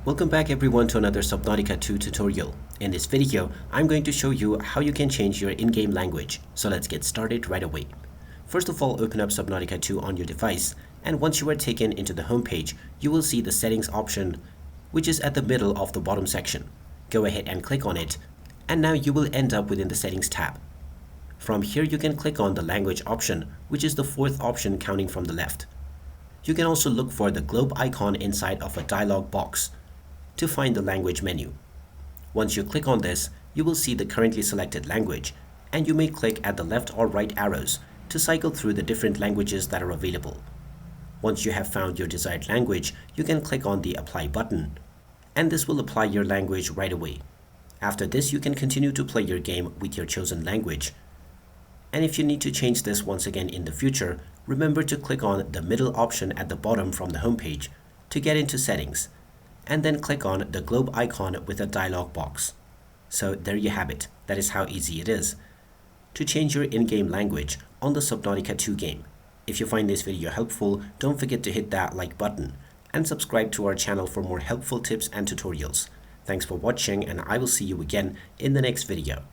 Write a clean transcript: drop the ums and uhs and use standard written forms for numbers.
Welcome back everyone to another Subnautica 2 tutorial. In this video, I'm going to show you how you can change your in-game language. So let's get started right away. First of all, open up Subnautica 2 on your device, and once you are taken into the home page, you will see the settings option, which is at the middle of the bottom section. Go ahead and click on it, and now you will end up within the settings tab. From here, you can click on the language option, which is the fourth option counting from the left. You can also look for the globe icon inside of a dialog box to find the language menu. Once you click on this, you will see the currently selected language, and you may click at the left or right arrows to cycle through the different languages that are available. Once you have found your desired language, you can click on the Apply button, and this will apply your language right away. After this, you can continue to play your game with your chosen language. And if you need to change this once again in the future, remember to click on the middle option at the bottom from the home page to get into settings, and then click on the globe icon with a dialog box. So there you have it. That is how easy it is to change your in-game language on the Subnautica 2 game. If you find this video helpful, don't forget to hit that like button and subscribe to our channel for more helpful tips and tutorials. Thanks for watching, and I will see you again in the next video.